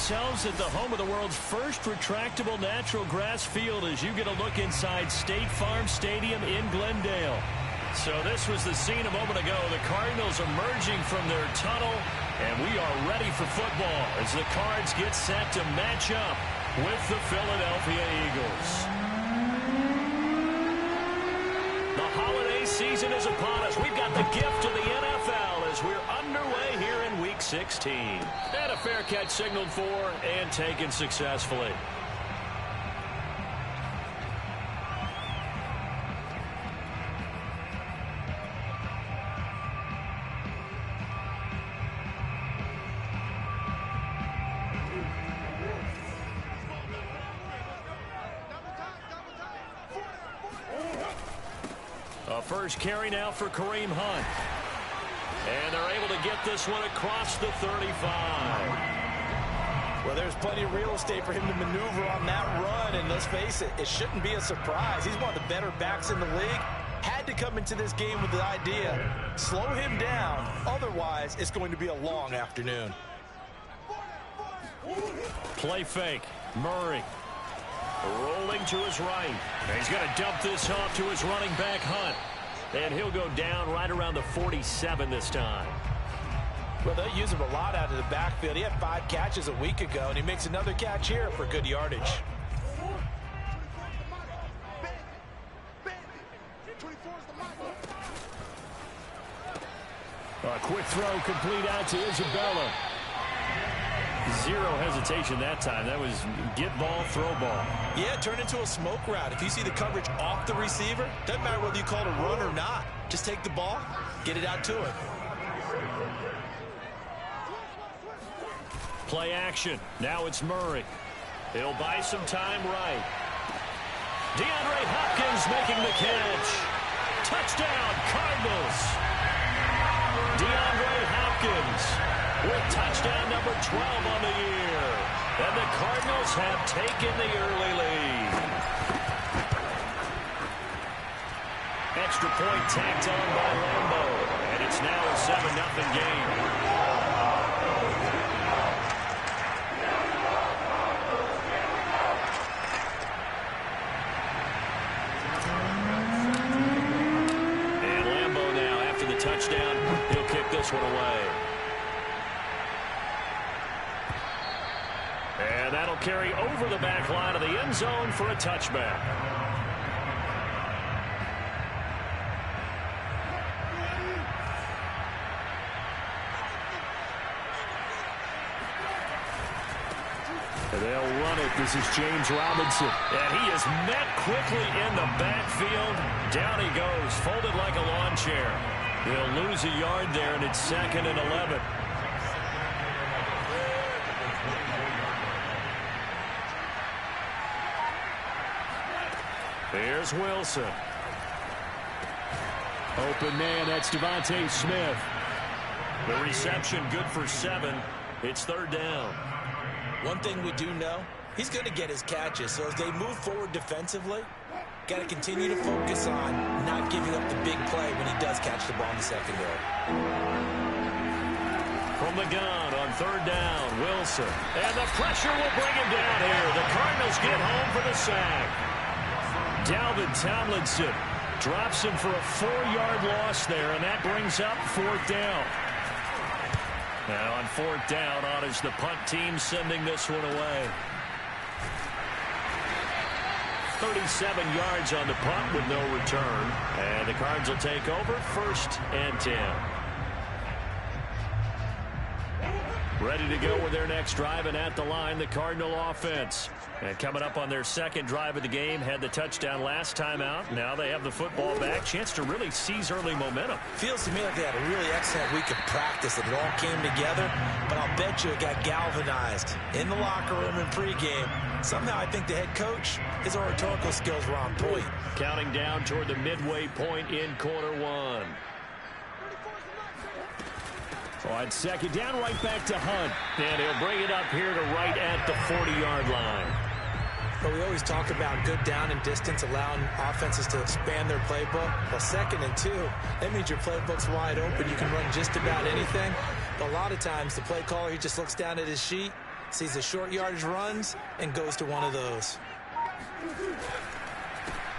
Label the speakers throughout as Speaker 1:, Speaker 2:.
Speaker 1: ourselves at the home of the world's first retractable natural grass field as you get a look inside State Farm Stadium in Glendale. So this was the scene a moment ago. The Cardinals emerging from their tunnel, and we are ready for football as the Cards get set to match up with the Philadelphia Eagles. The holiday season is upon us. We've got the gift of the NFL as we're underway here in Week 16. And a fair catch signaled for and taken successfully. First carry now for Kareem Hunt. And they're able to get this one across the 35.
Speaker 2: Well, there's plenty of real estate for him to maneuver on that run. And let's face it, it shouldn't be a surprise. He's one of the better backs in the league. Had to come into this game with the idea, slow him down. Otherwise, it's going to be a long afternoon.
Speaker 1: Play fake. Murray. Rolling to his right. And he's going to dump this off to his running back, Hunt. And he'll go down right around the 47 this time.
Speaker 2: Well, they'll use him a lot out of the backfield. He had 5 catches a week ago, and he makes another catch here for good yardage.
Speaker 1: A quick throw complete out to Isabella. Zero hesitation that time. That was get ball, throw ball.
Speaker 2: Yeah, turn into a smoke route. If you see the coverage off the receiver, doesn't matter whether you call it a run or not. Just take the ball, get it out to him.
Speaker 1: Play action. Now it's Murray. He'll buy some time right. DeAndre Hopkins making the catch. Touchdown, Cardinals. DeAndre Hopkins with touchdown number 12 on the year. And the Cardinals have taken the early lead. Extra point tacked on by Lambo. And it's now a 7-0 game. And Lambo now, after the touchdown, he'll kick this one away. And that'll carry over the back line of the end zone for a touchback. And they'll run it. This is James Robinson. And he is met quickly in the backfield. Down he goes, folded like a lawn chair. He'll lose a yard there, and it's 2nd and 11. Here's Wilson. Open man, that's Devontae Smith. The reception good for 7. It's 3rd down.
Speaker 2: One thing we do know, he's going to get his catches. So as they move forward defensively, got to continue to focus on not giving up the big play when he does catch the ball in the secondary.
Speaker 1: From the gun on 3rd down, Wilson. And the pressure will bring him down here. The Cardinals get home for the sack. Dalvin Tomlinson drops him for a 4-yard loss there, and that brings up 4th down. Now on 4th down, on is the punt team sending this one away. 37 yards on the punt with no return. And the Cards will take over 1st and 10. Ready to go with their next drive, and at the line, the Cardinal offense. And coming up on their 2nd drive of the game, had the touchdown last time out. Now they have the football back. Chance to really seize early momentum.
Speaker 2: Feels to me like they had a really excellent week of practice, that it all came together. But I'll bet you it got galvanized in the locker room in pregame. Somehow I think the head coach, his oratorical skills were on point.
Speaker 1: Counting down toward the midway point in quarter 1. On 2nd down, right back to Hunt. And he'll bring it up here to right at the 40-yard line.
Speaker 2: But we always talk about good down and distance, allowing offenses to expand their playbook. Well, 2nd and 2, that means your playbook's wide open. You can run just about anything. But a lot of times, the play caller, he just looks down at his sheet, sees the short yardage runs, and goes to one of those.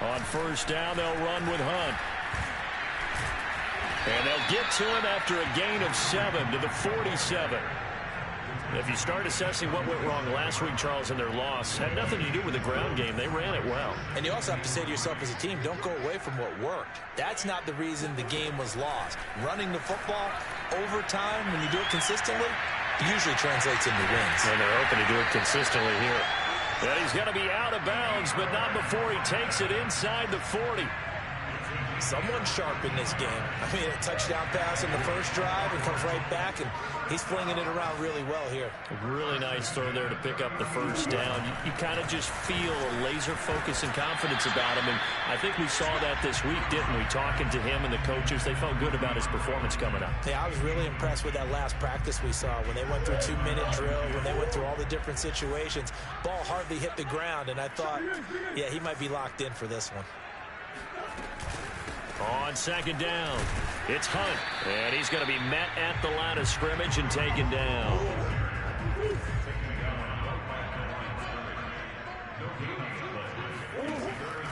Speaker 1: On first down, they'll run with Hunt. And they'll get to him after a gain of 7 to the 47. If you start assessing what went wrong last week, Charles, in their loss, had nothing to do with the ground game. They ran it well.
Speaker 2: And you also have to say to yourself as a team, don't go away from what worked. That's not the reason the game was lost. Running the football over time, when you do it consistently, it usually translates into wins.
Speaker 1: And they're hoping to do it consistently here. And he's going to be out of bounds, but not before he takes it inside the 40.
Speaker 2: Someone sharp in this game. I mean, a touchdown pass in the first drive and comes right back, and he's flinging it around really well here.
Speaker 1: A really nice throw there to pick up the first down. You kind of just feel a laser focus and confidence about him, and I think we saw that this week, didn't we? Talking to him and the coaches, they felt good about his performance coming up.
Speaker 2: Yeah, I was really impressed with that last practice we saw when they went through 2-minute drill, when they went through all the different situations. Ball hardly hit the ground, and I thought, yeah, he might be locked in for this one.
Speaker 1: On second down, it's Hunt, and he's going to be met at the line of scrimmage and taken down.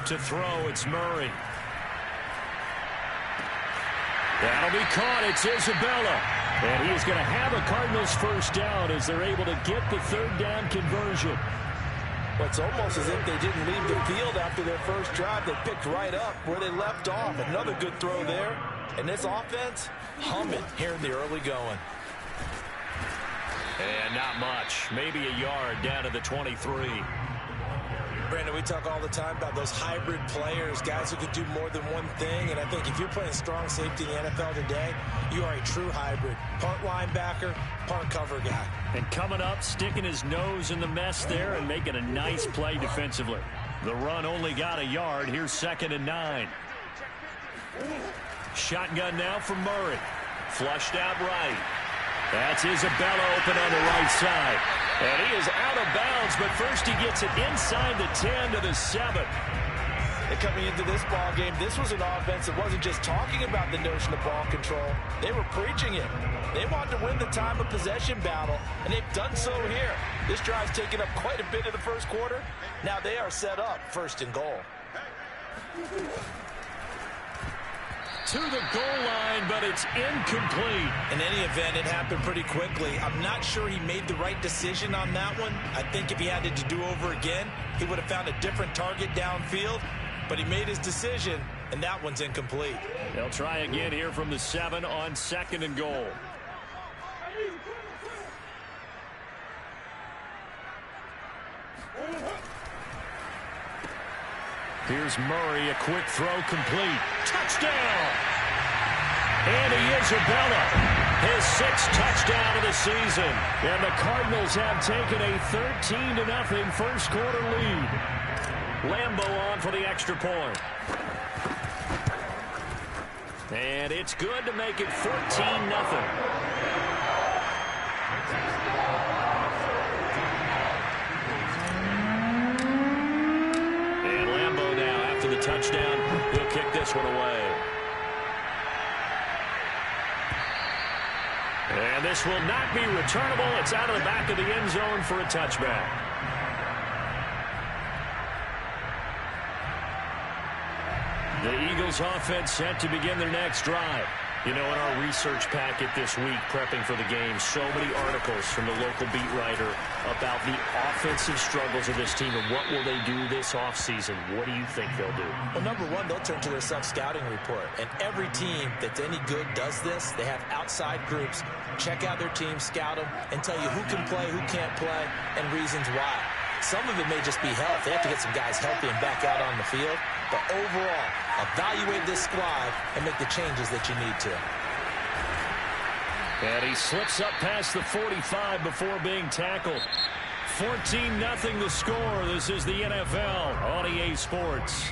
Speaker 1: To throw, it's Murray. That'll be caught. It's Isabella. And he is going to have a Cardinals first down as they're able to get the third down conversion.
Speaker 2: Well, it's almost as if they didn't leave the field after their first drive. They picked right up where they left off. Another good throw there. And this offense, humming here in the early going.
Speaker 1: And not much. Maybe a yard down to the 23.
Speaker 2: Brandon, we talk all the time about those hybrid players, guys who can do more than one thing. And I think if you're playing strong safety in the NFL today, you are a true hybrid. Part linebacker, part cover guy.
Speaker 1: And coming up, sticking his nose in the mess there and making a nice play defensively. The run only got a yard. Here's 2nd and 9. Shotgun now from Murray. Flushed out right. That's Isabella open on the right side. And he is out of bounds, but first he gets it inside the 10 to the 7.
Speaker 2: And coming into this ball game, this was an offense that wasn't just talking about the notion of ball control. They were preaching it. They wanted to win the time of possession battle, and they've done so here. This drive's taken up quite a bit of the first quarter. Now they are set up 1st and goal.
Speaker 1: To the goal line, but it's incomplete.
Speaker 2: In any event, it happened pretty quickly. I'm not sure he made the right decision on that one. I think if he had to do over again, he would have found a different target downfield. But he made his decision, and that one's incomplete.
Speaker 1: They'll try again here from the 7 on 2nd and goal. Here's Murray, a quick throw complete. Touchdown! Andy Isabella, his 6th touchdown of the season. And the Cardinals have taken a 13-0 first quarter lead. Lambo on for the extra point. And it's good to make it 14-0. Touchdown. He'll kick this one away. And this will not be returnable. It's out of the back of the end zone for a touchback. The Eagles offense set to begin their next drive. You know, in our research packet this week, prepping for the game, so many articles from the local beat writer about the offensive struggles of this team and what will they do this offseason. What do you think they'll do?
Speaker 2: Well, number one, they'll turn to their self-scouting report. And every team that's any good does this. They have outside groups. Check out their team, scout them, and tell you who can play, who can't play, and reasons why. Some of it may just be health. They have to get some guys healthy and back out on the field. But overall, evaluate this squad and make the changes that you need to.
Speaker 1: And he slips up past the 45 before being tackled. 14-0 the score. This is the NFL on EA Sports.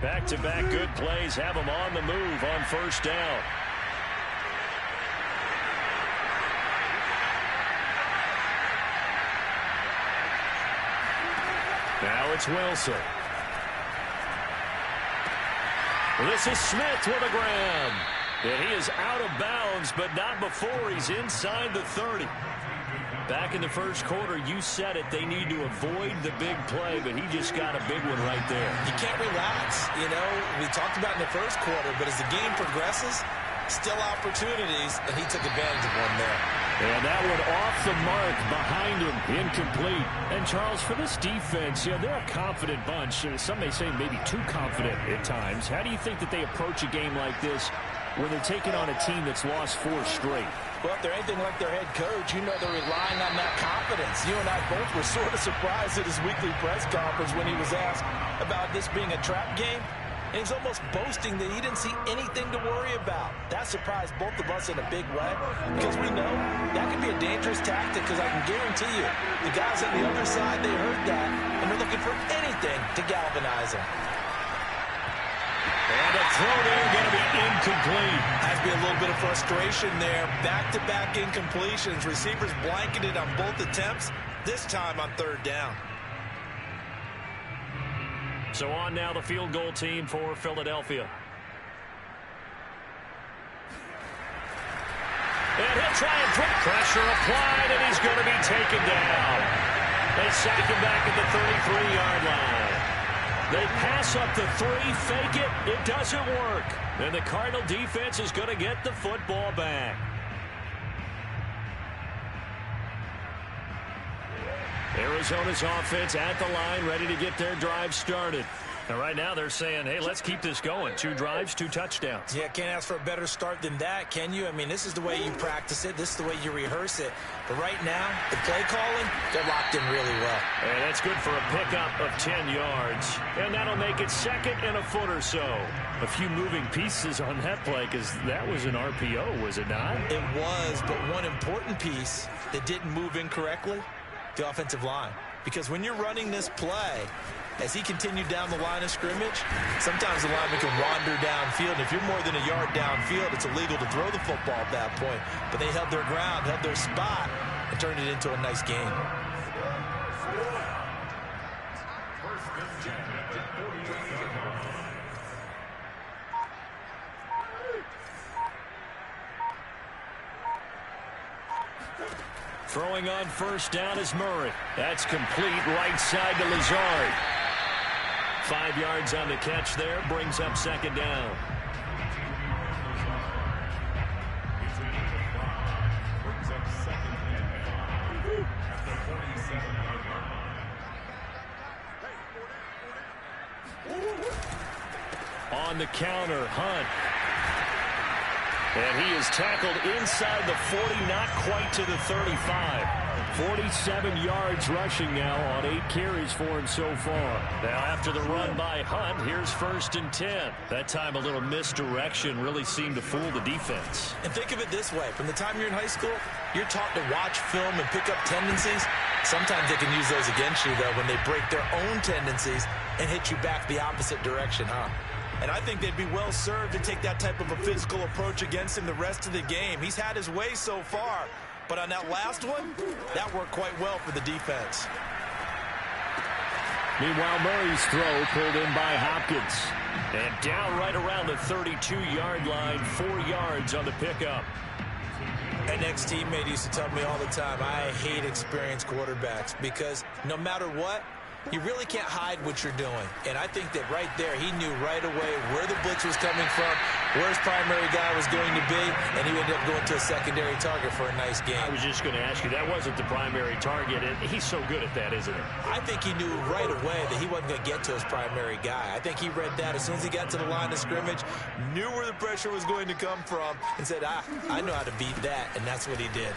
Speaker 1: Back-to-back good plays have them on the move on first down. Now it's Wilson. This is Smith with a grab. And he is out of bounds, but not before he's inside the 30. Back in the first quarter, you said it, they need to avoid the big play, but he just got a big one right there.
Speaker 2: You can't relax. You know, we talked about in the first quarter, but as the game progresses, still opportunities, and he took advantage of one there.
Speaker 1: And that one off the mark behind him, incomplete. And, Charles, for this defense, you know, they're a confident bunch. Some may say maybe too confident at times. How do you think that they approach a game like this when they're taking on a team that's lost 4 straight?
Speaker 2: Well, if they're anything like their head coach, you know they're relying on that confidence. You and I both were sort of surprised at his weekly press conference when he was asked about this being a trap game. And he's almost boasting that he didn't see anything to worry about. That surprised both of us in a big way because we know that can be a dangerous tactic because I can guarantee you the guys on the other side, they heard that, and they're looking for anything to galvanize them.
Speaker 1: And the throw there going to be incomplete.
Speaker 2: Has to be a little bit of frustration there. Back-to-back incompletions. Receivers blanketed on both attempts, this time on 3rd down.
Speaker 1: So on now the field goal team for Philadelphia. And he'll try and put pressure applied, and he's going to be taken down. They sack him back at the 33-yard line. They pass up the 3, fake it. It doesn't work. And the Cardinal defense is going to get the football back. Arizona's offense at the line, ready to get their drive started. And right now they're saying, hey, let's keep this going. 2 drives, 2 touchdowns.
Speaker 2: Yeah, can't ask for a better start than that, can you? I mean, this is the way you practice it. This is the way you rehearse it. But right now, the play calling, they're locked in really well.
Speaker 1: And that's good for a pickup of 10 yards. And that'll make it 2nd and a foot or so. A few moving pieces on that play because that was an RPO, was it not?
Speaker 2: It was, but one important piece that didn't move incorrectly, the offensive line. Because when you're running this play, as he continued down the line of scrimmage, sometimes the lineman can wander downfield. And if you're more than a yard downfield, it's illegal to throw the football at that point. But they held their ground, held their spot, and turned it into a nice game.
Speaker 1: Throwing on 1st down is Murray. That's complete right side to Lazard. 5 yards on the catch there, brings up 2nd down. On the counter, Hunt. And he is tackled inside the 40, not quite to the 35. 47 yards rushing now on 8 carries for him so far. Now after the run by Hunt, here's 1st and 10. That time a little misdirection really seemed to fool the defense.
Speaker 2: And think of it this way. From the time you're in high school, you're taught to watch film and pick up tendencies. Sometimes they can use those against you, though, when they break their own tendencies and hit you back the opposite direction, huh? And I think they'd be well served to take that type of a physical approach against him the rest of the game. He's had his way so far, but on that last one, that worked quite well for the defense.
Speaker 1: Meanwhile, Murray's throw pulled in by Hopkins. And down right around the 32-yard line, 4 yards on the pickup.
Speaker 2: An ex-teammate used to tell me all the time, I hate experienced quarterbacks because no matter what, you really can't hide what you're doing. And I think that right there, he knew right away where the blitz was coming from, where his primary guy was going to be, and he ended up going to a secondary target for a nice game.
Speaker 1: I was just going to ask you, that wasn't the primary target, and he's so good at that, isn't he?
Speaker 2: I think he knew right away that he wasn't going to get to his primary guy. I think he read that as soon as he got to the line of scrimmage, knew where the pressure was going to come from, and said, I know how to beat that, and that's what he did.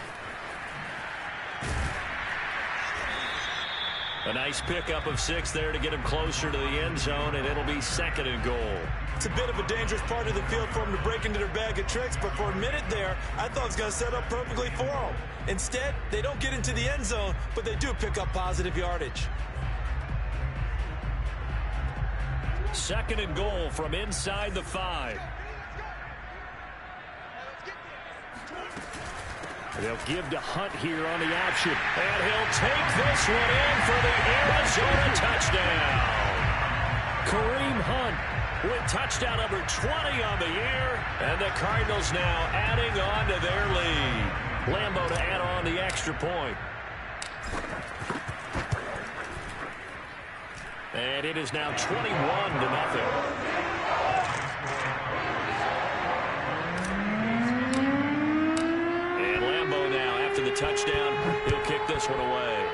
Speaker 1: A nice pickup of 6 there to get him closer to the end zone, and it'll be 2nd and goal.
Speaker 2: It's a bit of a dangerous part of the field for him to break into their bag of tricks, but for a minute there, I thought it was going to set up perfectly for him. Instead, they don't get into the end zone, but they do pick up positive yardage.
Speaker 1: 2nd and goal from inside the 5. They'll give to Hunt here on the option. And he'll take this one in for the Arizona touchdown. Kareem Hunt with touchdown number 20 on the year. And the Cardinals now adding on to their lead. Lambeau to add on the extra point. And it is now 21-0. And Lambeau now, after the touchdown, he'll kick this one away.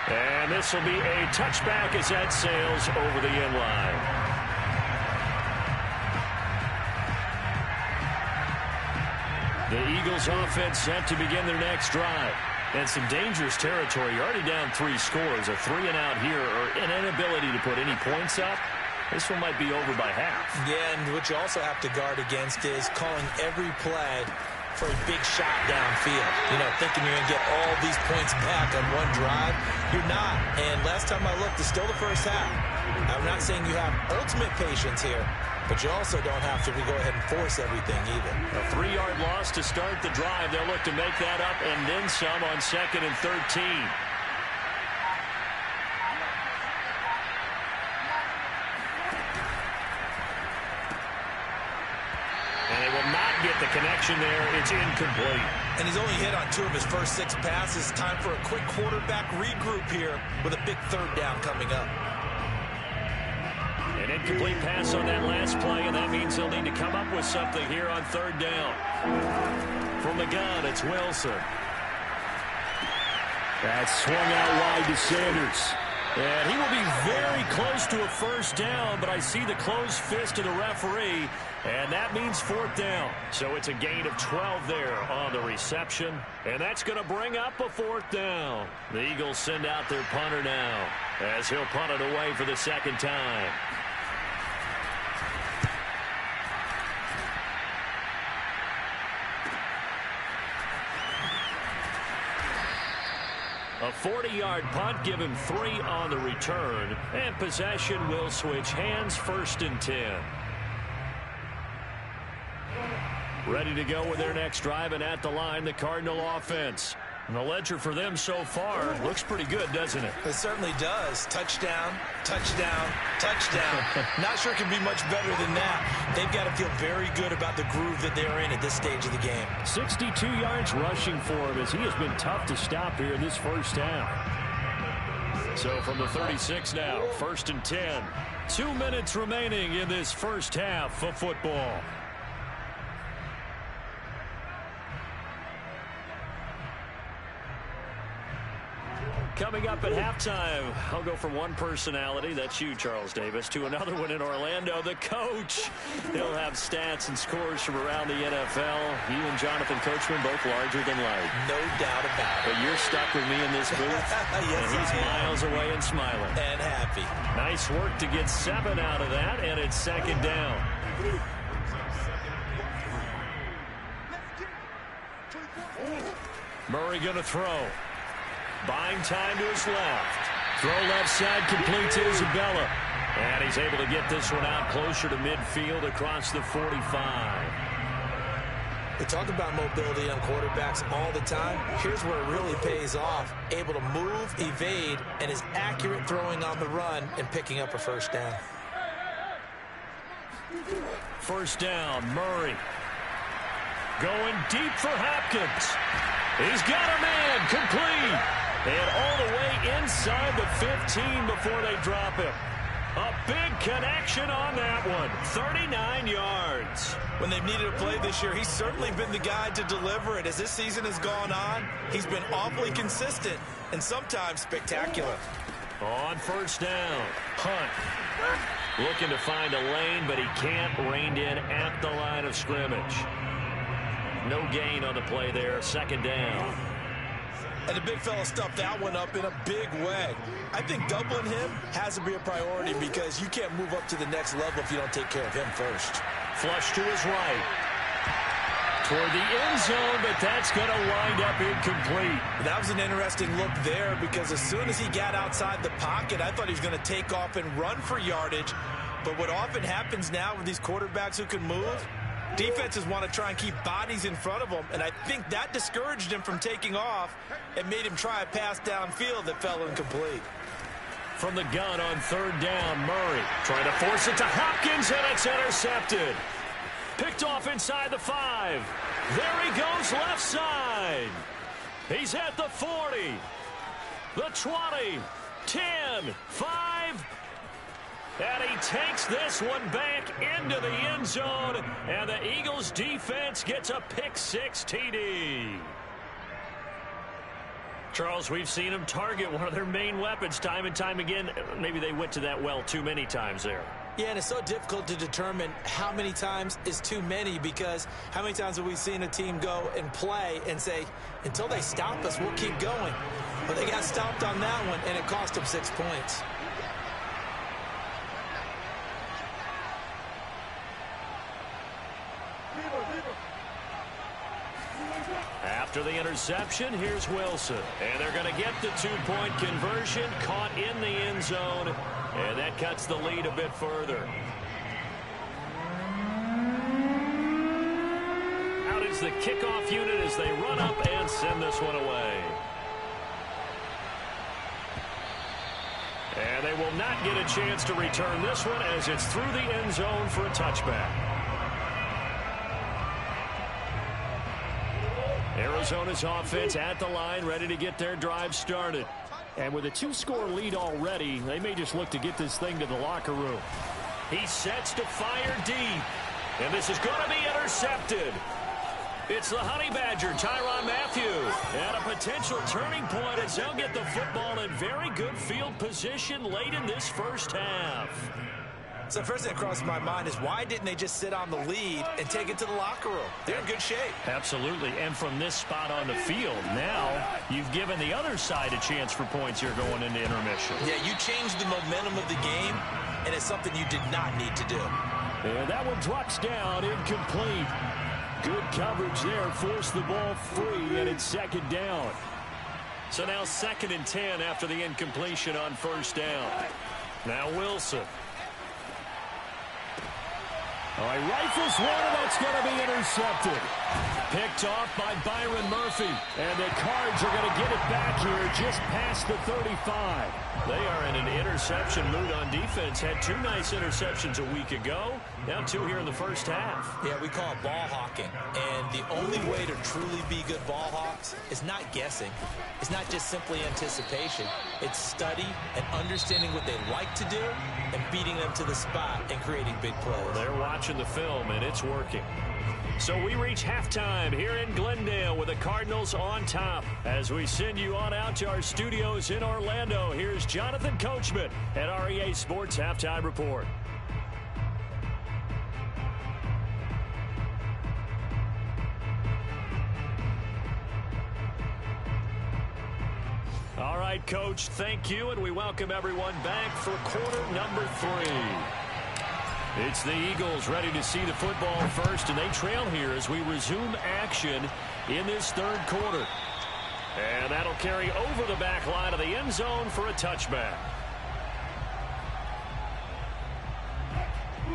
Speaker 1: And this will be a touchback as that sails over the end line. The Eagles offense set to begin their next drive. And some dangerous territory. You're already down 3 scores. A 3-and-out here or an inability to put any points up. This one might be over by half. Yeah, and what you also have to guard against is calling every play for a big shot downfield. You know, thinking you're going to get all these points back on one drive. You're not. And last time I looked, it's still the first half. I'm not saying you have ultimate patience here, but you also don't have to go ahead and force everything either. A 3-yard loss to start the drive. They'll look to make that up and then some on 2nd and 13. And they will not get the connection there. It's incomplete. And he's only hit on 2 of his first 6 passes. Time for a quick quarterback regroup here with a big 3rd down coming up. An incomplete pass on that last play, and that means they'll need to come up with something here on 3rd down. From the gun, it's Wilson. That's swung out wide to Sanders. And he will be very close to a 1st down, but I see the closed fist of the referee, and that means 4th down. So it's a gain of 12 there on the reception, and that's going to bring up a 4th down. The Eagles send out their punter now as he'll punt it away for the 2nd time. A 40-yard punt, give him 3 on the return, and possession will switch hands, 1st and 10. Ready to go with their next drive, and at the line, the Cardinal offense. And the ledger for them so far looks pretty good, doesn't it? It certainly does. Touchdown, touchdown, touchdown. Not sure it can be much better than that. They've got to feel very good about the groove that they're in at this stage of the game. 62 yards rushing for him as he has been tough to stop here in this first half. So from the 36 now, 1st and 10. 2 minutes remaining in this first half of football. Coming up at halftime, I'll go from one personality, that's you, Charles Davis, to another one in Orlando, the coach. He'll have stats and scores from around the NFL. You and Jonathan Coachman both larger than life. No doubt about it. But you're stuck with me in this booth. Yes, and he's miles away and smiling. And happy. Nice work to get 7 out of that, and it's 2nd down. Murray going to throw. Buying time to his left. Throw left side, complete to Isabella. And he's able to get this one out closer to midfield across the 45. They talk about mobility on quarterbacks all the time. Here's where it really pays off. Able to move, evade, and is accurate throwing on the run and picking up a 1st down. 1st down, Murray. Going deep for Hopkins. He's got a man, complete. And all the way inside the 15 before they drop him. A big connection on that one. 39 yards. When they've needed a play this year, he's certainly been the guy to deliver it. As this season has gone on, he's been awfully consistent and sometimes spectacular. On 1st down, Hunt. Looking to find a lane, but he can't. Reined in at the line of scrimmage. No gain on the play there. 2nd down. And the big fella stuffed that one up in a big way. I think doubling him has to be a priority because you can't move up to the next level if you don't take care of him first. Flush to his right. Toward the end zone, but that's going to wind up incomplete. That was an interesting look there because as soon as he got outside the pocket, I thought he was going to take off and run for yardage. But what often happens now with these quarterbacks who can move, defenses want to try and keep bodies in front of them, and I think that discouraged him from taking off and made him try a pass downfield that fell incomplete. from the gun on third down. Murray trying to force it to Hopkins, and it's intercepted. Picked off inside the 5. There he goes left side. He's at the 40, the 20, 10, 5. And he takes this one back into the end zone, and the Eagles defense gets a pick-6 TD. Charles, we've seen them target one of their main weapons time and time again. Maybe they went to that well too many times there.
Speaker 2: Yeah, and it's so difficult to determine how many times is too many, because how many times have we seen a team go and play and say, until they stop us, we'll keep going. But they got stopped on that one, and it cost them 6 points.
Speaker 1: After the interception, here's Wilson. And they're going to get the 2-point conversion, caught in the end zone, and that cuts the lead a bit further. Out is the kickoff unit as they run up and send this one away. And they will not get a chance to return this one as it's through the end zone for a touchback. Arizona's offense at the line, ready to get their drive started. And with a 2-score lead already, they may just look to get this thing to the locker room. He sets to fire deep. And this is going to be intercepted. It's the Honey Badger, Tyrann Mathieu. And a potential turning point as they'll get the football in very good field position late in this first half.
Speaker 2: So first thing that crosses my mind is, why didn't they just sit on the lead and take it to the locker room? They're in good shape.
Speaker 1: Absolutely. And from this spot on the field, now you've given the other side a chance for points here going into intermission.
Speaker 2: Yeah, you changed the momentum of the game, and it's something you did not need to do.
Speaker 1: And that one drops down, incomplete. Good coverage there, forced the ball free, and it's second down. So now 2nd and 10 after the incompletion on first down. Now Wilson. All right, rifles one, and that's going to be intercepted. Picked off by Byron Murphy. And the Cards are going to get it back here just past the 35. They are in an interception mood on defense. Had 2 nice interceptions a week ago. Now 2 here in the first half.
Speaker 2: Yeah, we call it ball hawking. And the only way to truly be good ball hawks is not guessing. It's not just simply anticipation. It's study and understanding what they like to do and beating them to the spot and creating big plays.
Speaker 1: They're watching the film, and it's working. So we reach halftime here in Glendale with the Cardinals on top. As we send you on out to our studios in Orlando, here's Jonathan Coachman at REA Sports Halftime Report. All right, Coach, thank you, and we welcome everyone back for quarter number 3. It's the Eagles ready to see the football first, and they trail here as we resume action in this third quarter. And that'll carry over the back line of the end zone for a touchback.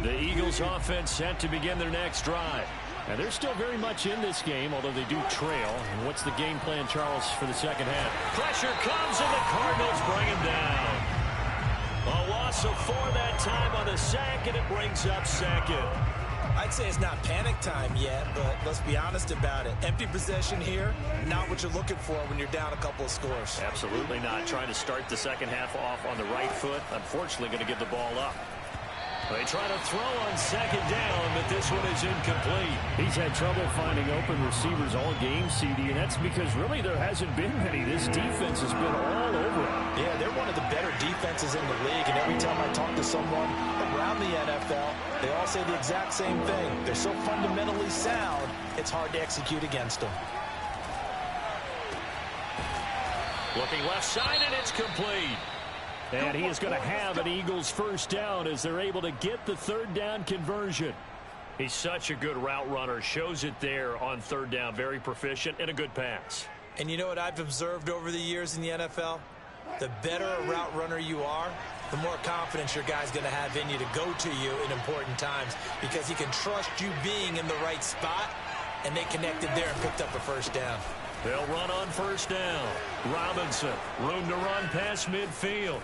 Speaker 1: The Eagles offense set to begin their next drive. And they're still very much in this game, although they do trail. And what's the game plan, Charles, for the second half? Pressure comes, and the Cardinals bring him down. A loss of 4 that time on the sack, and it brings up second.
Speaker 2: I'd say it's not panic time yet, but let's be honest about it. Empty possession here, not what you're looking for when you're down a couple of scores.
Speaker 1: Absolutely not. Trying to start the second half off on the right foot. Unfortunately, going to give the ball up. They try to throw on second down, but this one is incomplete. He's had trouble finding open receivers all game, CD, and that's because really there hasn't been many. This defense has been all over him.
Speaker 2: Yeah, they're one of the better defenses in the league, and every time I talk to someone around the NFL, they all say the exact same thing. They're so fundamentally sound, it's hard to execute against them.
Speaker 1: Looking left side, and it's complete. And he is going to have an Eagles first down as they're able to get the third down conversion. He's such a good route runner. Shows it there on third down. Very proficient and a good pass.
Speaker 2: And you know what I've observed over the years in the NFL? The better a route runner you are, the more confidence your guy's going to have in you to go to you in important times, because he can trust you being in the right spot, and they connected there and picked up a first down.
Speaker 1: They'll run on first down. Robinson, room to run past midfield.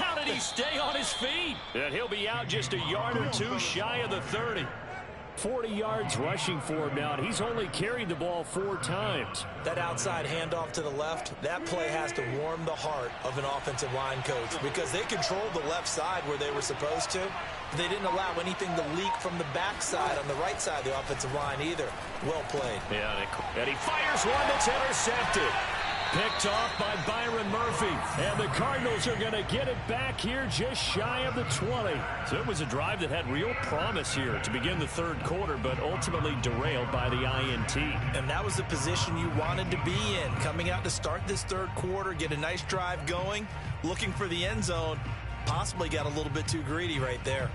Speaker 1: How did he stay on his feet? And he'll be out just a yard or two shy of the 30. 40 yards rushing for him now, and he's only carried the ball 4 times.
Speaker 2: That outside handoff to the left, that play has to warm the heart of an offensive line coach because they controlled the left side where they were supposed to. They didn't allow anything to leak from the backside on the right side of the offensive line either. Well played.
Speaker 1: Yeah, and he fires one that's intercepted. Picked off by Byron Murphy. And the Cardinals are going to get it back here just shy of the 20. So it was a drive that had real promise here to begin the third quarter, but ultimately derailed by the INT.
Speaker 2: And that was the position you wanted to be in. Coming out to start this third quarter, get a nice drive going, looking for the end zone. Possibly got a little bit too greedy right there.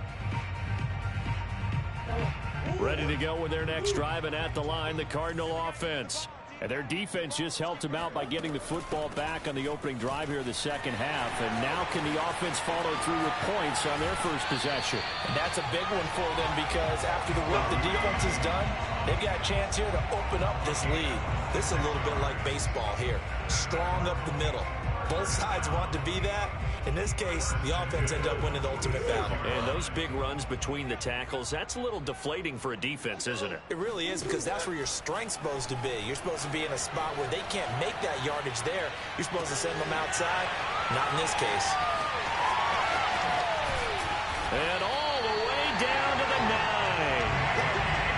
Speaker 1: Ready to go with their next drive, and at the line, the Cardinal offense. And their defense just helped them out by getting the football back on the opening drive here in the second half. And now can the offense follow through with points on their first possession?
Speaker 2: And that's a big one for them because after the work the defense has done, they've got a chance here to open up this lead. This is a little bit like baseball here. Strong up the middle. Both sides want to be that. In this case, the offense ends up winning the ultimate battle.
Speaker 1: And those big runs between the tackles, that's a little deflating for a defense, isn't it?
Speaker 2: It really is because that's where your strength's supposed to be. You're supposed to be in a spot where they can't make that yardage there. You're supposed to send them outside. Not in this case.
Speaker 1: And all the way down to the 9.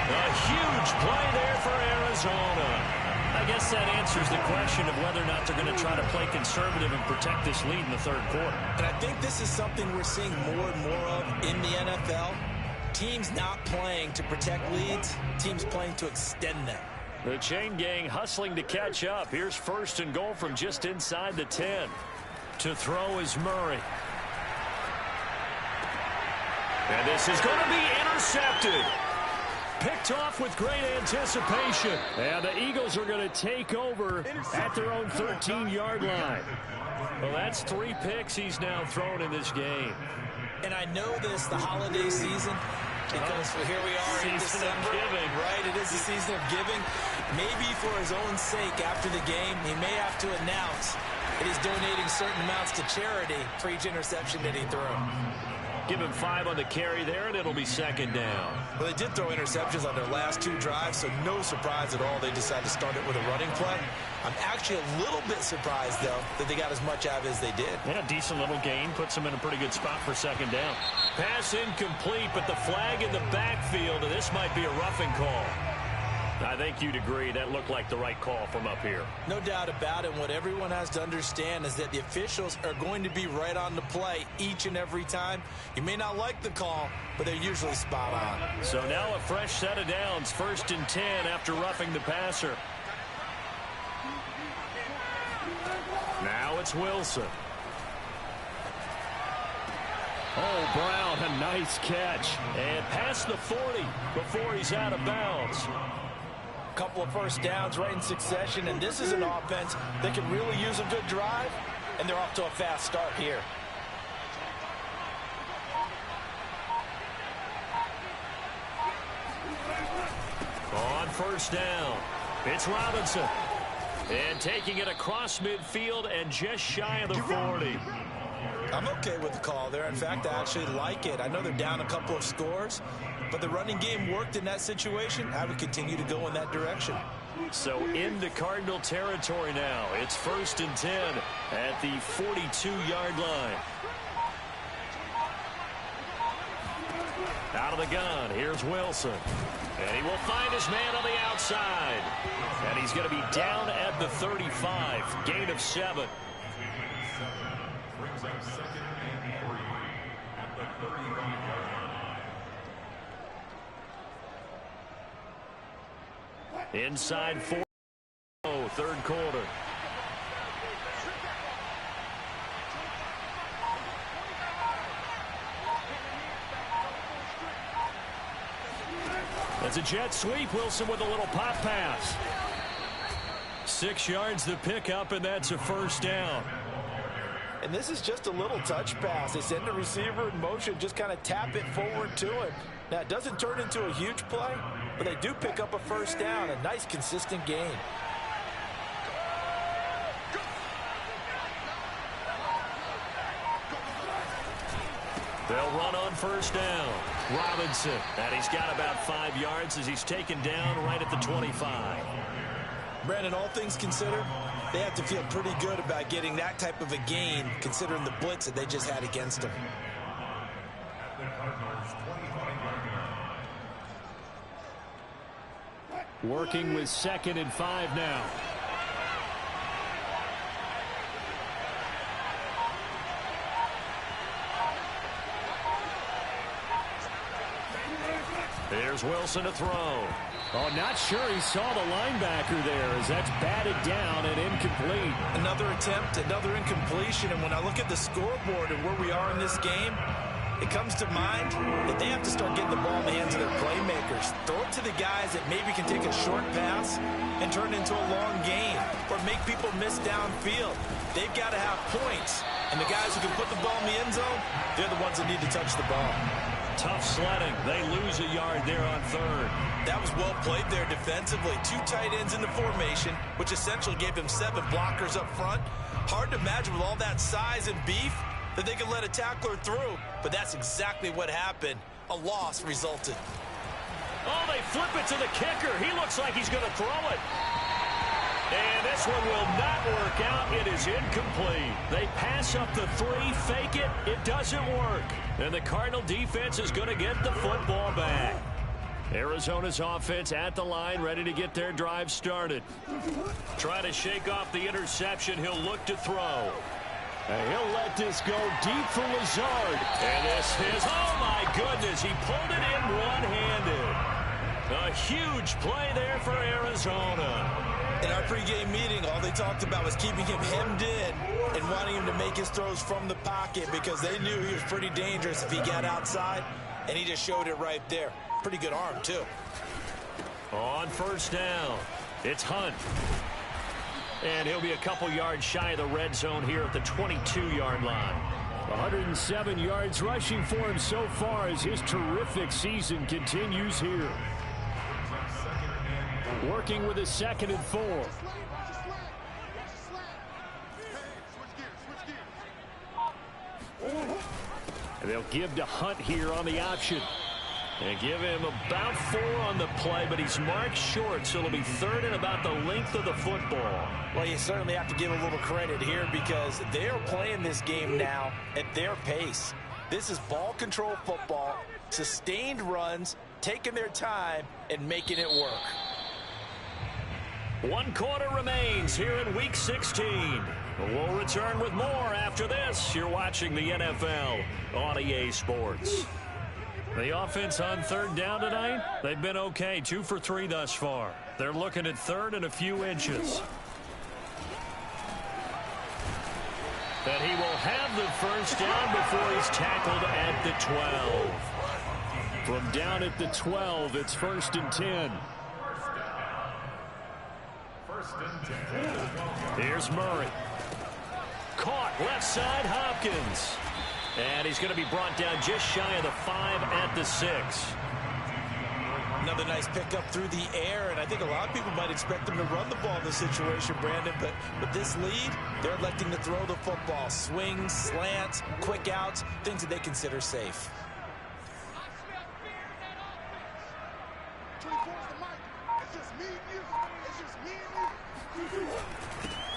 Speaker 1: A huge play there for Arizona. I guess that answers the question of whether or not they're going to try to play conservative and protect this lead in the third quarter.
Speaker 2: And I think this is something we're seeing more and more of in the NFL. Teams not playing to protect leads, teams playing to extend them.
Speaker 1: The chain gang hustling to catch up. Here's first and goal from just inside the 10. To throw is Murray. And this is going to be intercepted. Picked off with great anticipation. And the Eagles are going to take over at their own 13-yard line. Well, that's 3 picks he's now thrown in this game.
Speaker 2: And I know this, the holiday season, because here we are in December.
Speaker 1: Giving.
Speaker 2: Right, it is the season of giving. Maybe for his own sake after the game, he may have to announce that he's donating certain amounts to charity for each interception that he threw.
Speaker 1: Give him 5 on the carry there, and it'll be second down.
Speaker 2: Well, they did throw interceptions on their last 2 drives, so no surprise at all they decided to start it with a running play. I'm actually a little bit surprised, though, that they got as much out of it as they did.
Speaker 1: Yeah, decent little gain. Puts them in a pretty good spot for second down. Pass incomplete, but the flag in the backfield, and this might be a roughing call. I think you'd agree that looked like the right call from up here.
Speaker 2: No doubt about it. What everyone has to understand is that the officials are going to be right on the play each and every time. You may not like the call, but they're usually spot on.
Speaker 1: So now a fresh set of downs. First and 10 after roughing the passer. Now it's Wilson. Oh, Brown, a nice catch. And past the 40 before he's out of bounds.
Speaker 2: Couple of first downs right in succession, and this is an offense that can really use a good drive, and they're off to a fast start here.
Speaker 1: On first down, it's Robinson. And taking it across midfield and just shy of the 40.
Speaker 2: I'm okay with the call there. In fact, I actually like it. I know they're down a couple of scores, but the running game worked in that situation. I would continue to go in that direction.
Speaker 1: So into Cardinal territory now. It's first and 10 at the 42-yard line. Out of the gun, here's Wilson. And he will find his man on the outside. And he's going to be down at the 35. Gain of 7. Inside 4, third quarter. That's a jet sweep. Wilson with a little pop pass. 6 yards the pickup, and that's a first down.
Speaker 2: And this is just a little touch pass. They send the receiver in motion, just kind of tap it forward to him. Now, it doesn't turn into a huge play, but they do pick up a first down. A nice, consistent gain.
Speaker 1: They'll run on first down. Robinson, and he's got about 5 yards as he's taken down right at the 25.
Speaker 2: Brandon, all things considered, they have to feel pretty good about getting that type of a gain, considering the blitz that they just had against them.
Speaker 1: Working with 2nd and 5 now. Here's Wilson to throw. Oh, not sure he saw the linebacker there as that's batted down and incomplete.
Speaker 2: Another attempt, another incompletion, and when I look at the scoreboard and where we are in this game, it comes to mind that they have to start getting the ball in the hands of their playmakers. Throw it to the guys that maybe can take a short pass and turn it into a long gain or make people miss downfield. They've got to have points, and the guys who can put the ball in the end zone, they're the ones that need to touch the ball.
Speaker 1: Tough sledding. They lose a yard there on 3rd.
Speaker 2: That was well played there defensively. 2 tight ends in the formation, which essentially gave them 7 blockers up front. Hard to imagine with all that size and beef that they could let a tackler through, but that's exactly what happened. A loss resulted.
Speaker 1: Oh, they flip it to the kicker. He looks like he's going to throw it. And this one will not work out. It is incomplete. They pass up the 3, fake it. It doesn't work. And the Cardinal defense is going to get the football back. Arizona's offense at the line, ready to get their drive started. Trying to shake off the interception. He'll look to throw. And he'll let this go deep for Lazard. And this is, oh my goodness, he pulled it in one-handed. A huge play there for Arizona.
Speaker 2: In our pregame meeting, all they talked about was keeping him hemmed in and wanting him to make his throws from the pocket because they knew he was pretty dangerous if he got outside, and he just showed it right there. Pretty good arm, too.
Speaker 1: On first down, it's Hunt. And he'll be a couple yards shy of the red zone here at the 22-yard line. 107 yards rushing for him so far as his terrific season continues here. Working with his 2nd and 4. And they'll give to Hunt here on the option. And give him about 4 on the play, but he's marked short, so it'll be 3rd and about the length of the football.
Speaker 2: Well, you certainly have to give a little credit here because they're playing this game now at their pace. This is ball control football, sustained runs, taking their time, and making it work.
Speaker 1: 1 quarter remains here in Week 16. We'll return with more after this. You're watching the NFL on EA Sports. The offense on 3rd down tonight, they've been okay. 2 for 3 thus far. They're looking at 3rd and a few inches. And he will have the first down before he's tackled at the 12. From down at the 12, it's 1st and 10. Here's Murray. Caught left side, Hopkins. And he's going to be brought down just shy of the 5 at the 6.
Speaker 2: Another nice pickup through the air, and I think a lot of people might expect him to run the ball in this situation, Brandon, but with this lead, they're electing to throw the football. Swings, slants, quick outs, things that they consider safe.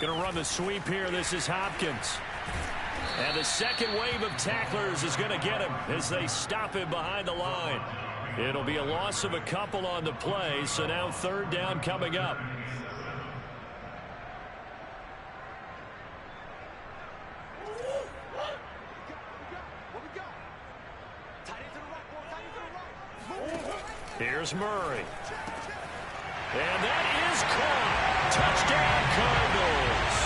Speaker 1: Going to run the sweep here. This is Hopkins. And the second wave of tacklers is going to get him as they stop him behind the line. It'll be a loss of a couple on the play, so now 3rd down coming up. Here's Murray. And that is caught. Touchdown, Cardinals.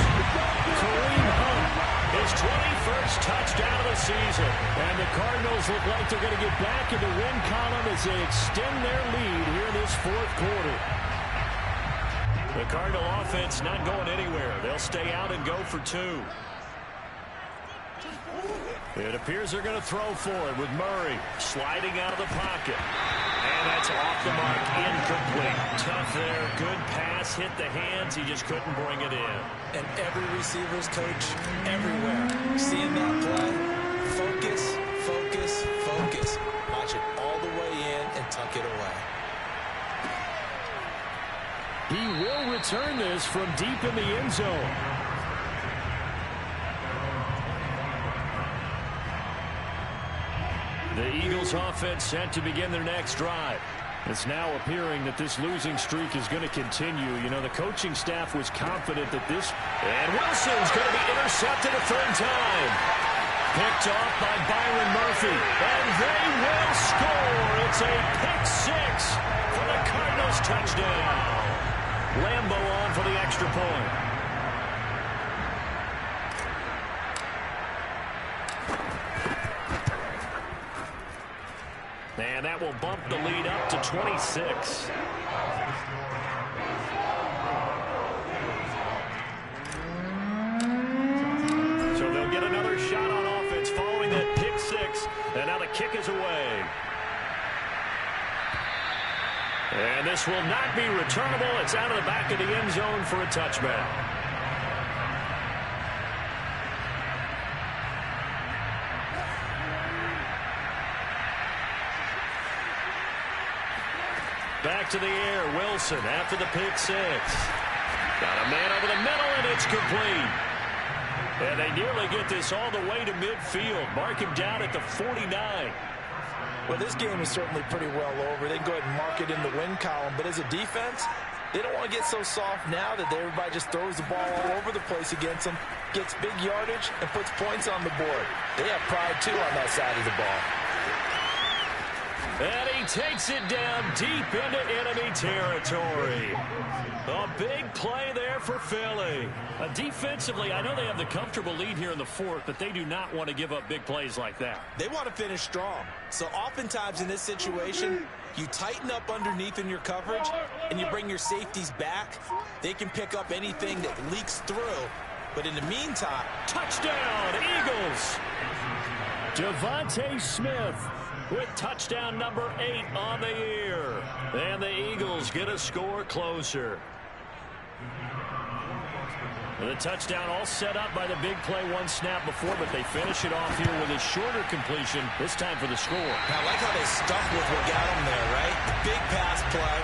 Speaker 1: Kareem Hunt, his 21st touchdown of the season. And the Cardinals look like they're going to get back in the win column as they extend their lead here in this 4th quarter. The Cardinal offense not going anywhere. They'll stay out and go for 2. It appears they're going to throw for it with Murray sliding out of the pocket. And that's off the mark, incomplete. Tough there, good pass, hit the hands, he just couldn't bring it in.
Speaker 2: And every receiver's coach everywhere, seeing that play, focus, focus, Focus, focus. Watch it all the way in and tuck it away.
Speaker 1: He will return this from deep in the end zone. The Eagles offense set to begin their next drive. It's now appearing that this losing streak is going to continue. You know, the coaching staff was confident that this... And Wilson's going to be intercepted a third time. Picked off by Byron Murphy. And they will score. It's a pick six for the Cardinals touchdown. Lambeau on for the extra point. And that will bump the lead up to 26. So they'll get another shot on offense following that pick six. And now the kick is away. And this will not be returnable. It's out of the back of the end zone for a touchback. Back to the air, Wilson after the pick six. Got a man over the middle, and it's complete. And they nearly get this all the way to midfield. Mark him down at the 49.
Speaker 2: Well, this game is certainly pretty well over. They can go ahead and mark it in the win column. But as a defense, they don't want to get so soft now that everybody just throws the ball all over the place against them, gets big yardage, and puts points on the board. They have pride, too, on that side of the ball.
Speaker 1: And he takes it down deep into enemy territory. A big play there for Philly. Defensively, I know they have the comfortable lead here in the fourth, but they do not want to give up big plays like that.
Speaker 2: They want to finish strong. So oftentimes in this situation, you tighten up underneath in your coverage, and you bring your safeties back. They can pick up anything that leaks through. But in the meantime,
Speaker 1: touchdown, Eagles! Devontae Smith with touchdown number 8 on the year. And the Eagles get a score closer. The touchdown all set up by the big play one snap before, but they finish it off here with a shorter completion, this time for the score.
Speaker 2: Now, I like how they stuck with what got them there, right? The big pass play.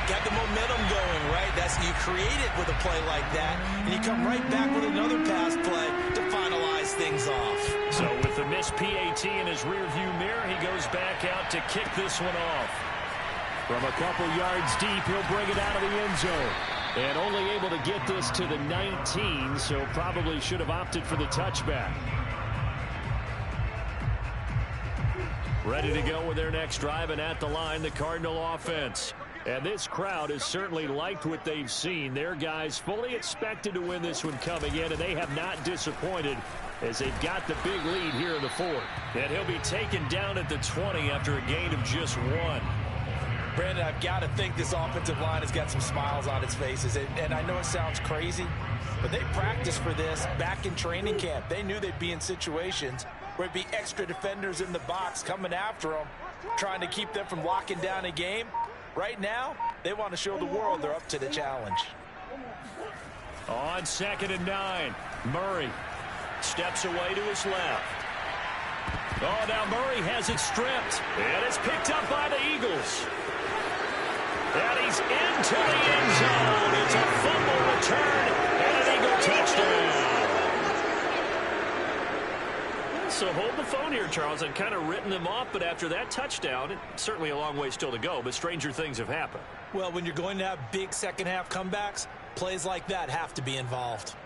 Speaker 2: Got the momentum going, right? You create it with a play like that, and you come right back with another pass play to finalize things off.
Speaker 1: So with the missed PAT in his rearview mirror, he goes back out to kick this one off. From a couple yards deep, he'll bring it out of the end zone. And only able to get this to the 19, so probably should have opted for the touchback. Ready to go with their next drive, and at the line, the Cardinal offense. And this crowd has certainly liked what they've seen. Their guys fully expected to win this one coming in, and they have not disappointed as they've got the big lead here in the fourth. And he'll be taken down at the 20 after a gain of just 1.
Speaker 2: Brandon, I've got to think this offensive line has got some smiles on its faces. And I know it sounds crazy, but they practiced for this back in training camp. They knew they'd be in situations where it'd be extra defenders in the box coming after them, trying to keep them from locking down a game. Right now, they want to show the world they're up to the challenge.
Speaker 1: On 2nd and 9, Murray steps away to his left. Oh, now Murray has it stripped, and it's picked up by the Eagles. And he's into the end zone. It's a fumble return and an Eagle touchdown. So hold the phone here, Charles. I've kind of written them off, but after that touchdown, it's certainly a long way still to go, but stranger things have happened.
Speaker 2: Well, when you're going to have big second-half comebacks, plays like that have to be involved.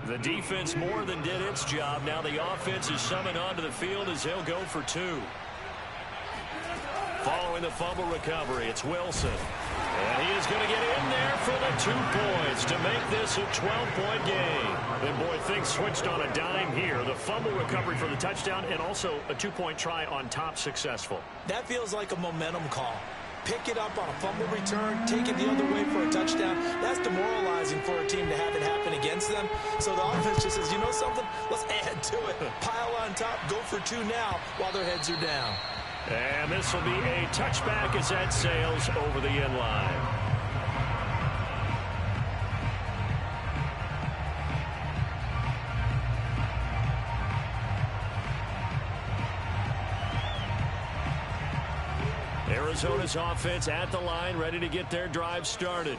Speaker 1: The defense more than did its job. Now the offense is summoned onto the field as they'll go for 2. Following the fumble recovery, it's Wilson. And he is going to get in there for the 2 points to make this a 12-point game. And boy, things switched on a dime here. The fumble recovery for the touchdown and also a 2-point try on top successful.
Speaker 2: That feels like a momentum call. Pick it up on a fumble return, take it the other way for a touchdown. That's demoralizing for a team to have it happen against them. So the offense just says, you know something? Let's add to it. Pile on top, go for 2 now while their heads are down.
Speaker 1: And this will be a touchback as that sails over the end line. Arizona's offense at the line, ready to get their drive started.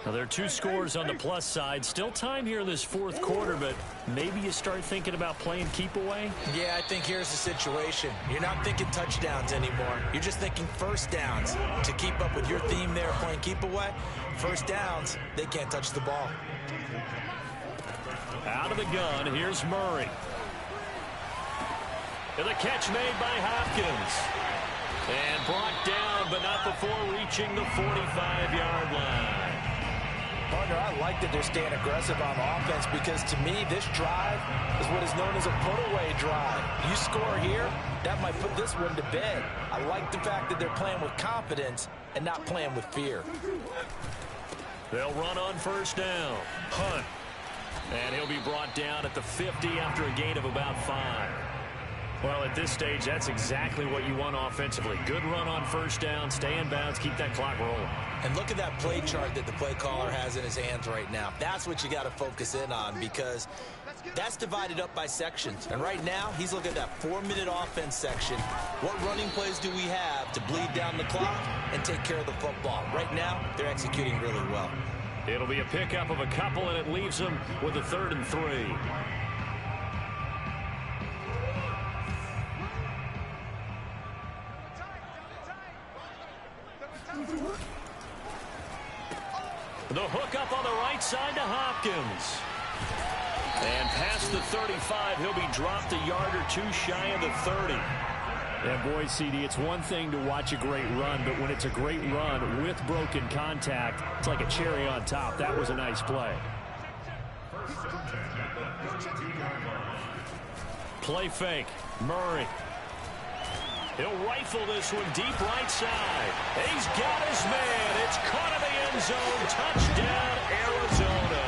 Speaker 1: Now, there are 2 scores on the plus side. Still time here in this 4th quarter, but maybe you start thinking about playing keep away?
Speaker 2: Yeah, I think here's the situation. You're not thinking touchdowns anymore. You're just thinking first downs. To keep up with your theme there playing keep away, first downs, they can't touch the ball.
Speaker 1: Out of the gun, here's Murray. And the catch made by Hopkins. And brought down, but not before reaching the 45-yard line.
Speaker 2: Partner, I like that they're staying aggressive on offense because to me, this drive is what is known as a put-away drive. You score here, that might put this one to bed. I like the fact that they're playing with confidence and not playing with fear.
Speaker 1: They'll run on first down. Hunt. And he'll be brought down at the 50 after a gain of about 5. Well, at this stage, that's exactly what you want offensively. Good run on first down, stay in bounds, keep that clock rolling.
Speaker 2: And look at that play chart that the play caller has in his hands right now. That's what you got to focus in on because that's divided up by sections. And right now, he's looking at that 4-minute offense section. What running plays do we have to bleed down the clock and take care of the football? Right now, they're executing really well.
Speaker 1: It'll be a pickup of a couple, and it leaves them with a 3rd and 3. The hook up on the right side to Hopkins. And past the 35, he'll be dropped a yard or 2 shy of the 30.
Speaker 3: And boy, CD, it's one thing to watch a great run, but when it's a great run with broken contact, it's like a cherry on top. That was a nice play.
Speaker 1: Play fake. Murray. He'll rifle this one deep right side. He's got his man. It's caught in the end zone. Touchdown, Arizona.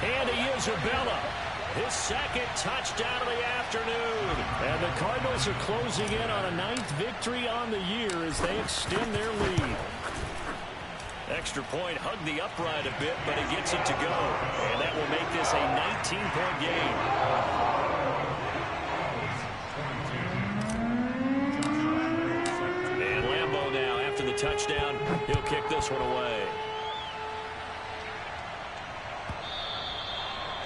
Speaker 1: Andy Isabella, his 2nd touchdown of the afternoon. And the Cardinals are closing in on a 9th victory on the year as they extend their lead. Extra point, hugged the upright a bit, but he gets it to go. And that will make this a 19-point game. The touchdown, he'll kick this one away.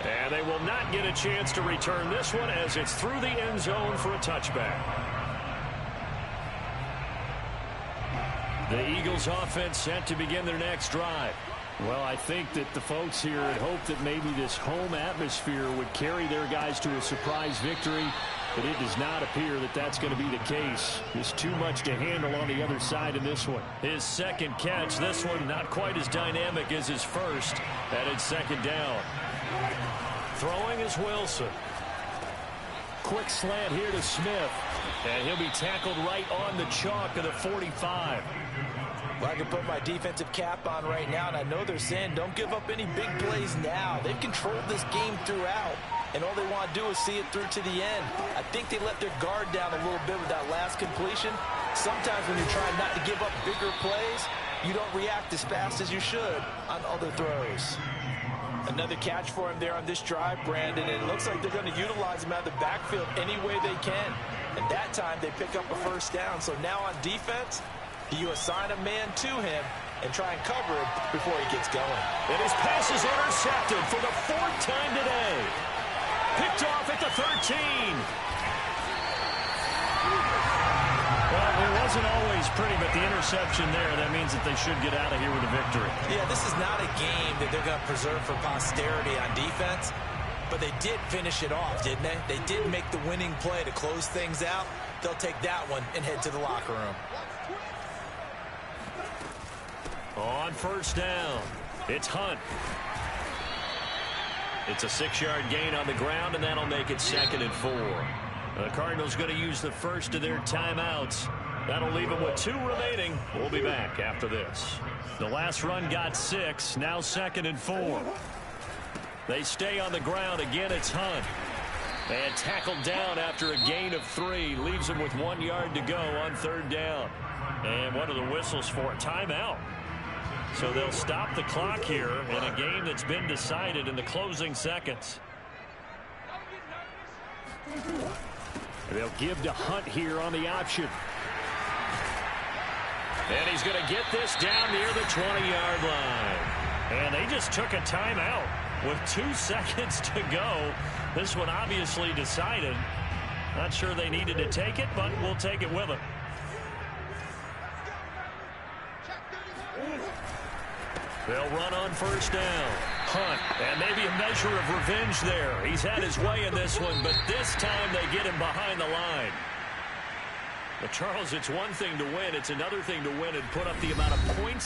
Speaker 1: And they will not get a chance to return this one as it's through the end zone for a touchback. The Eagles offense set to begin their next drive.
Speaker 3: Well, I think that the folks here had hoped that maybe this home atmosphere would carry their guys to a surprise victory, but it does not appear that that's going to be the case. There's too much to handle on the other side in this one.
Speaker 1: His 2nd catch, this one not quite as dynamic as his first. That is 2nd down. Throwing is Wilson.
Speaker 3: Quick slant here to Smith.
Speaker 1: And he'll be tackled right on the chalk of the 45.
Speaker 2: Well, I can put my defensive cap on right now, and I know they're saying don't give up any big plays now. They've controlled this game throughout, and all they want to do is see it through to the end. I think they let their guard down a little bit with that last completion. Sometimes when you're trying not to give up bigger plays, you don't react as fast as you should on other throws. Another catch for him there on this drive, Brandon, and it looks like they're going to utilize him out of the backfield any way they can. And that time they pick up a first down. So now on defense, do you assign a man to him and try and cover him before he gets going?
Speaker 1: And his pass is intercepted for the 4th time today. Picked off at the 13. Well, it wasn't always pretty, but the interception there, that means that they should get out of here with a victory.
Speaker 2: Yeah, this is not a game that they're going to preserve for posterity on defense, but they did finish it off, didn't they? They did make the winning play to close things out. They'll take that one and head to the locker room.
Speaker 1: On first down, it's Hunt. It's a 6-yard gain on the ground, and that'll make it 2nd and 4. The Cardinals going to use the first of their timeouts. That'll leave them with 2 remaining. We'll be back after this. The last run got 6, now 2nd and 4. They stay on the ground. Again, it's Hunt. And tackled down after a gain of 3. Leaves them with 1 yard to go on 3rd down. And what are the whistles for? A timeout. So they'll stop the clock here in a game that's been decided in the closing seconds.
Speaker 3: They'll give to Hunt here on the option.
Speaker 1: And he's going to get this down near the 20-yard line. And they just took a timeout with 2 seconds to go. This one obviously decided. Not sure they needed to take it, but we'll take it with them. They'll run on first down. Hunt, and maybe a measure of revenge there. He's had his way in this one, but this time they get him behind the line. But, Charles, it's one thing to win. It's another thing to win and put up the amount of points